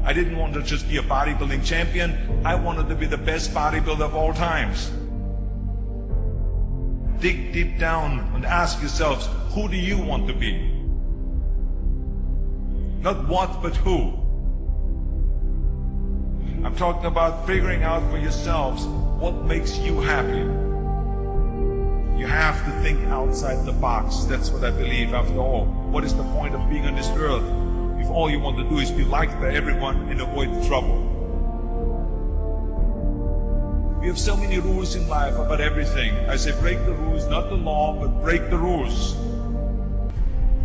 I didn't want to just be a bodybuilding champion. I wanted to be the best bodybuilder of all times. Dig deep down and ask yourselves, who do you want to be? Not what, but who. I'm talking about figuring out for yourselves what makes you happy. You have to think outside the box. That's what I believe. After all, what is the point of being on this earth if all you want to do is be liked by everyone and avoid the trouble? We have so many rules in life about everything. I say break the rules, not the law, but break the rules.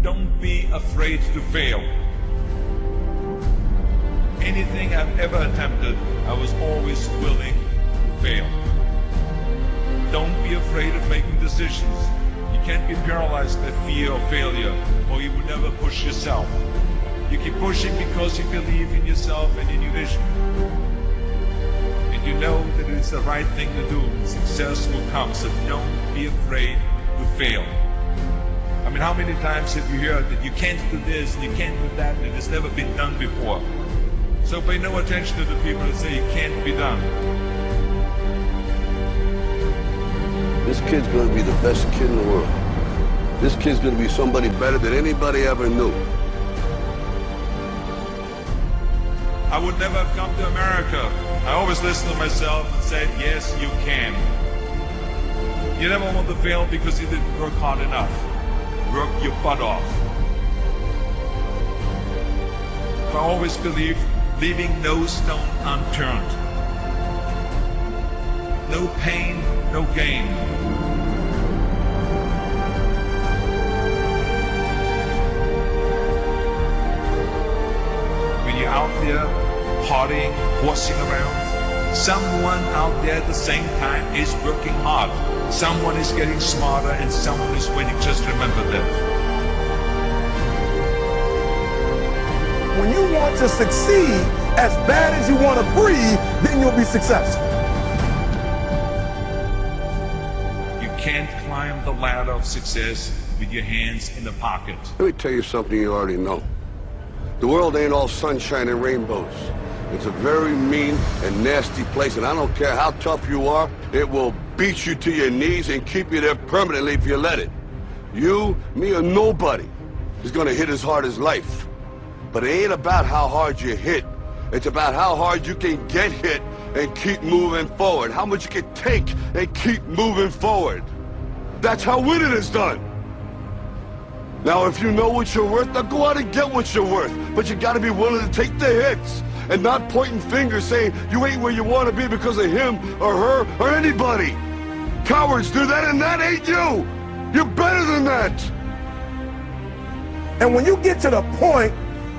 Don't be afraid to fail. Anything I've ever attempted, I was always willing to fail. Don't be afraid of making decisions. You can't be paralyzed by fear of failure, or you will never push yourself. You keep pushing because you believe in yourself and in your vision. And you know that it's the right thing to do. Success will come, so don't be afraid to fail. I mean, how many times have you heard that you can't do this and you can't do that and it's never been done before? So pay no attention to the people that say it can't be done. This kid's going to be the best kid in the world. This kid's going to be somebody better than anybody ever knew. I would never have come to America. I always listened to myself and said, yes, you can. You never want to fail because you didn't work hard enough. Work your butt off. I always believed leaving no stone unturned. No pain, no gain. When you're out there partying, horsing around, someone out there at the same time is working hard. Someone is getting smarter and someone is winning. Just remember that. When you want to succeed as bad as you want to breathe, then you'll be successful. You can't climb the ladder of success with your hands in the pocket. Let me tell you something you already know. The world ain't all sunshine and rainbows. It's a very mean and nasty place, and I don't care how tough you are, it will beat you to your knees and keep you there permanently if you let it. You, me, or nobody is gonna hit as hard as life. But it ain't about how hard you hit. It's about how hard you can get hit and keep moving forward. How much you can take and keep moving forward. That's how winning is done. Now, if you know what you're worth, now go out and get what you're worth. But you gotta be willing to take the hits and not pointing fingers saying you ain't where you want to be because of him or her or anybody. Cowards do that, and that ain't you. You're better than that. And when you get to the point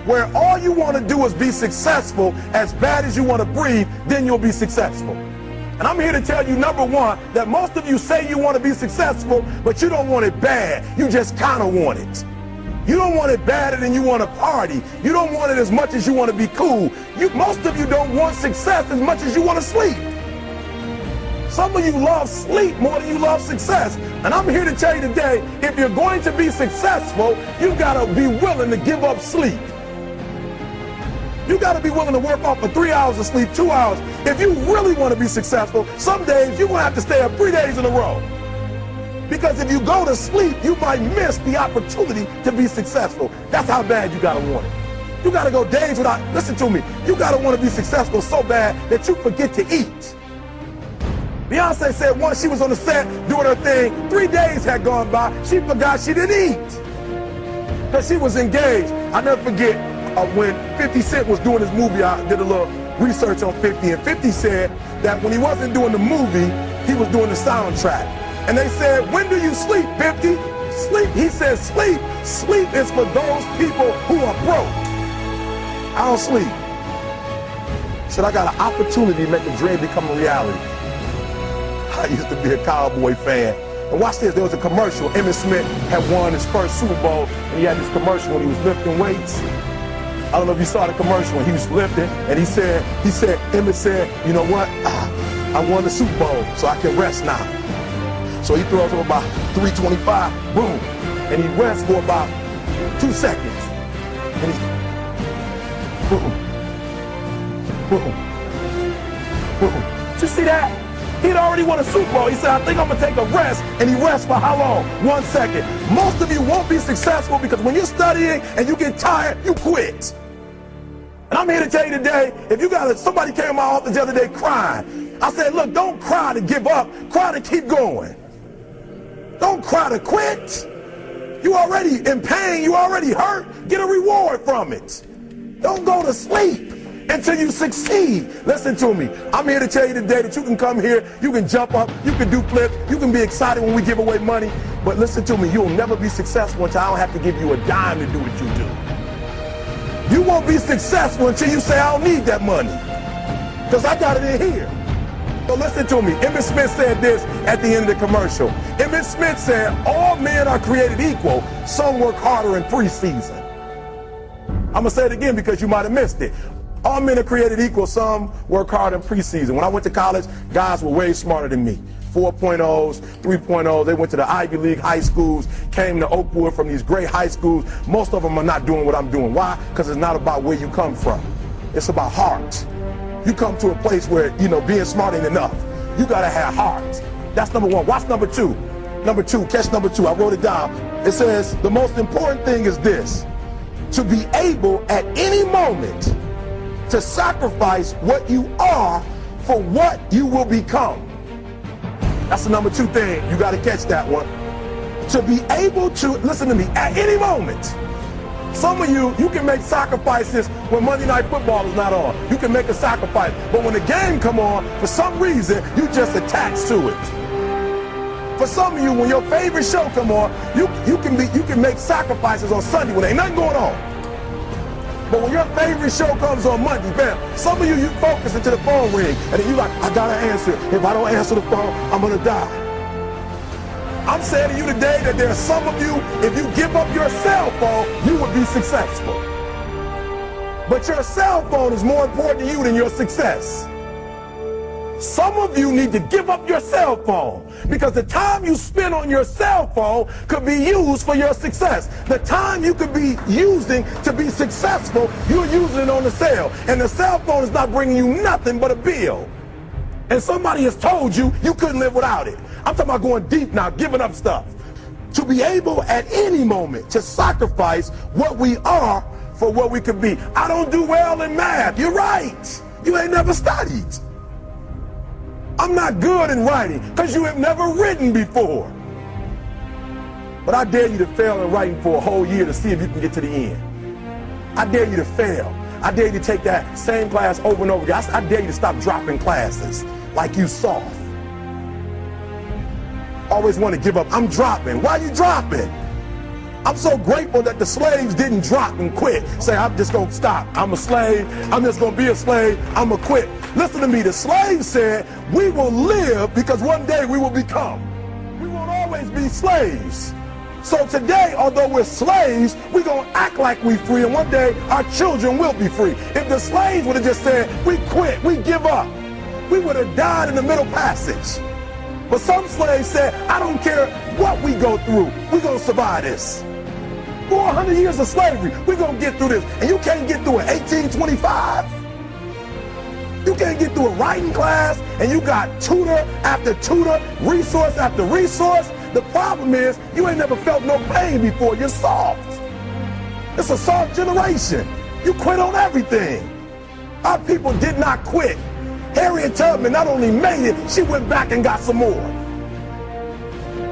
where all you want to do is be successful as bad as you want to breathe, then you'll be successful. And I'm here to tell you, number one, that most of you say you want to be successful, but you don't want it bad. You just kind of want it. You don't want it badder than you want to party. You don't want it as much as you want to be cool. Most of you don't want success as much as you want to sleep. Some of you love sleep more than you love success. And I'm here to tell you today, if you're going to be successful, you got to be willing to give up sleep. You got to be willing to work off for 3 hours of sleep, 2 hours. If you really want to be successful, some days you're going to have to stay up 3 days in a row. Because if you go to sleep, you might miss the opportunity to be successful. That's how bad you got to want it. You got to go days without, listen to me, you got to want to be successful so bad that you forget to eat. Beyonce said once she was on the set doing her thing, 3 days had gone by, she forgot she didn't eat. Because she was engaged. I never forget when 50 Cent was doing his movie, I did a little research on 50, and 50 said that when he wasn't doing the movie, he was doing the soundtrack. And they said, when do you sleep, 50? Sleep. He said, sleep. Sleep is for those people who are broke. I don't sleep. He said, I got an opportunity to make a dream become a reality. I used to be a Cowboy fan. And watch this, there was a commercial. Emmitt Smith had won his first Super Bowl, and he had this commercial when he was lifting weights. I don't know if you saw the commercial when he was lifting, and Emmitt said, you know what? I won the Super Bowl, so I can rest now. So he throws up about 325, boom, and he rests for about 2 seconds. And boom. Boom. Boom. Did you see that? He'd already won a Super Bowl. He said, I think I'm going to take a rest. And he rests for how long? 1 second. Most of you won't be successful because when you're studying and you get tired, you quit. And I'm here to tell you today, if you got somebody came to my office the other day crying. I said, look, don't cry to give up. Cry to keep going. Don't cry to quit. You already in pain. You already hurt. Get a reward from it. Don't go to sleep until you succeed. Listen to me. I'm here to tell you today that you can come here, you can jump up, you can do flips, you can be excited when we give away money. But listen to me, you'll never be successful until I don't have to give you a dime to do what you do. You won't be successful until you say, I don't need that money, because I got it in here. So listen to me. Emmett Smith said this at the end of the commercial. Emmett Smith said, all men are created equal. Some work harder in preseason. I'm going to say it again because you might have missed it. All men are created equal. Some work hard in preseason. When I went to college, guys were way smarter than me. 4.0s, 3.0s. They went to the Ivy League high schools, came to Oakwood from these great high schools. Most of them are not doing what I'm doing. Why? Because it's not about where you come from. It's about heart. You come to a place where, you know, being smart ain't enough. You got to have heart. That's number one. Watch number two. Number two, catch number two. I wrote it down. It says, the most important thing is this: to be able at any moment to sacrifice what you are for what you will become. That's the number two thing. You got to catch that one. To be able to, listen to me, at any moment. Some of you can make sacrifices when Monday Night Football is not on. You can make a sacrifice. But when the game come on, for some reason, you just attached to it. For some of you, when your favorite show come on, you can make sacrifices on Sunday when ain't nothing going on. But when your favorite show comes on Monday, bam, some of you focus until the phone ring, and then you like, I gotta answer. If I don't answer the phone, I'm gonna die. I'm saying to you today that there are some of you, if you give up your cell phone, you would be successful. But your cell phone is more important to you than your success. Some of you need to give up your cell phone because the time you spend on your cell phone could be used for your success. The time you could be using to be successful, you're using it on the cell. And the cell phone is not bringing you nothing but a bill. And somebody has told you you couldn't live without it. I'm talking about going deep now, giving up stuff. To be able at any moment to sacrifice what we are for what we could be. I don't do well in math. You're right. You ain't never studied. I'm not good in writing because you have never written before. But I dare you to fail in writing for a whole year to see if you can get to the end. I dare you to fail. I dare you to take that same class over and over again. I dare you to stop dropping classes like you soft. Always want to give up. I'm dropping. Why are you dropping? I'm so grateful that the slaves didn't drop and quit. Say, I'm just going to stop. I'm a slave. I'm just going to be a slave. I'm going to quit. Listen to me. The slaves said, we will live because one day we will become. We won't always be slaves. So today, although we're slaves, we're going to act like we're free, and one day our children will be free. If the slaves would have just said, we quit, we give up, we would have died in the Middle Passage. But some slaves said, I don't care what we go through, we're going to survive this. 400 years of slavery, we're going to get through this. And you can't get through it 1825. You can't get through a writing class, and you got tutor after tutor, resource after resource. The problem is, you ain't never felt no pain before. You're soft. It's a soft generation. You quit on everything. Our people did not quit. Harriet Tubman not only made it, she went back and got some more.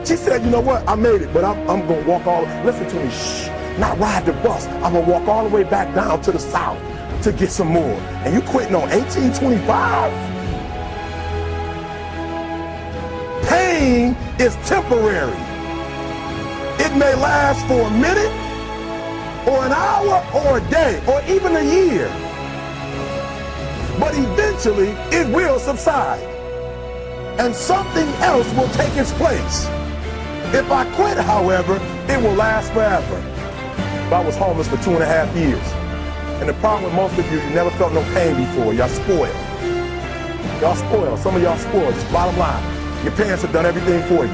She said, you know what, I made it, but I'm going to walk all, listen to me, shh, not ride the bus. I'm going to walk all the way back down to the South to get some more. And you quitting on 1825? Pain is temporary. It may last for a minute, or an hour, or a day, or even a year. But eventually, it will subside. And something else will take its place. If I quit, however, it will last forever. I was homeless for 2.5 years. And the problem with most of you, you never felt no pain before. Y'all spoiled. Y'all spoiled. Some of y'all spoiled. Just bottom line. Your parents have done everything for you.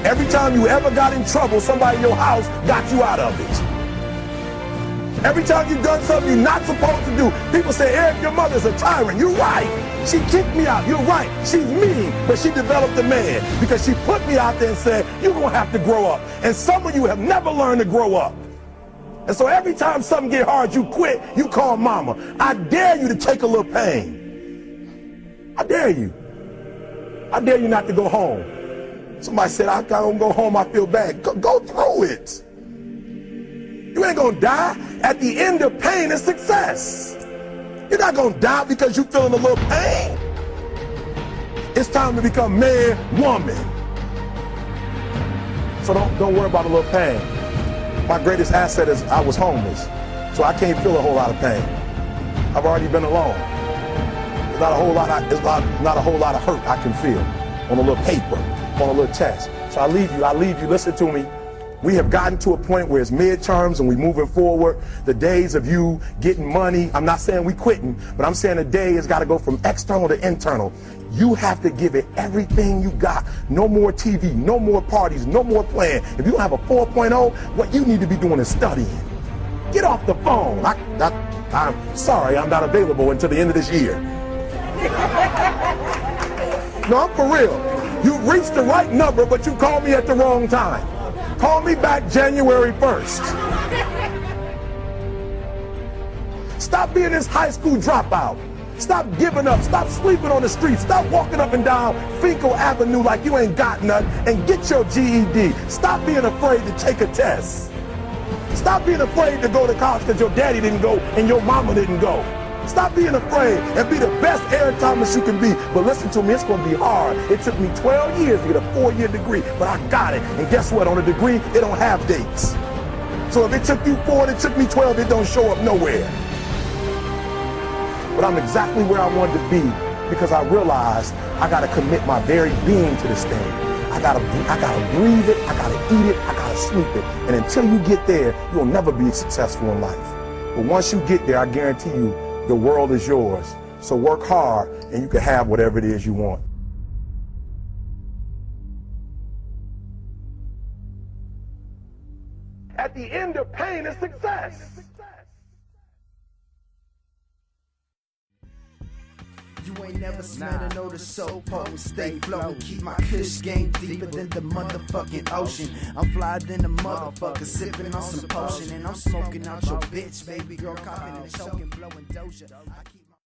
Every time you ever got in trouble, somebody in your house got you out of it. Every time you've done something you're not supposed to do, people say, Eric, your mother's a tyrant. You're right. She kicked me out. You're right. She's mean, but she developed a man because she put me out there and said, you're going to have to grow up. And some of you have never learned to grow up. And so every time something get hard, you quit, you call mama. I dare you to take a little pain. I dare you. I dare you not to go home. Somebody said, I don't go home, I feel bad. Go through it. You ain't gonna die. At the end of pain is success. You're not gonna die because you're feeling a little pain. It's time to become man, woman. So don't worry about a little pain. My greatest asset is I was homeless, so I can't feel a whole lot of pain. I've already been alone. There's not a whole lot of hurt I can feel on a little paper, on a little test. So I leave you, listen to me. We have gotten to a point where it's midterms and we're moving forward. The days of you getting money, I'm not saying we quitting, but I'm saying the day has got to go from external to internal. You have to give it everything you got. No more TV, no more parties, no more playing. If you don't have a 4.0, what you need to be doing is studying. Get off the phone. I'm sorry, I'm not available until the end of this year. No, I'm for real. You reached the right number, but you called me at the wrong time. Call me back January 1st. Stop being this high school dropout. Stop giving up. Stop sleeping on the street. Stop walking up and down Finkel Avenue like you ain't got nothing, and get your GED. Stop being afraid to take a test. Stop being afraid to go to college because your daddy didn't go and your mama didn't go. Stop being afraid and be the best Eric Thomas you can be. But listen to me, it's going to be hard. It took me 12 years to get a 4-year degree, but I got it. And guess what? On a degree, it don't have dates. So if it took you 4 and it took me 12, it don't show up nowhere. But I'm exactly where I wanted to be because I realized I got to commit my very being to this thing. I gotta breathe it, I gotta eat it, I gotta sleep it. And until you get there, you'll never be successful in life. But once you get there, I guarantee you, the world is yours. So work hard and you can have whatever it is you want. At the end of pain is success. You ain't never smelled an odor so potent. Stay floating, keep my kush game deeper than the motherfucking ocean. I'm flyer than a motherfucker, sipping on some potion, and I'm smoking out your bitch, baby girl, coughing and choking, blowing doja.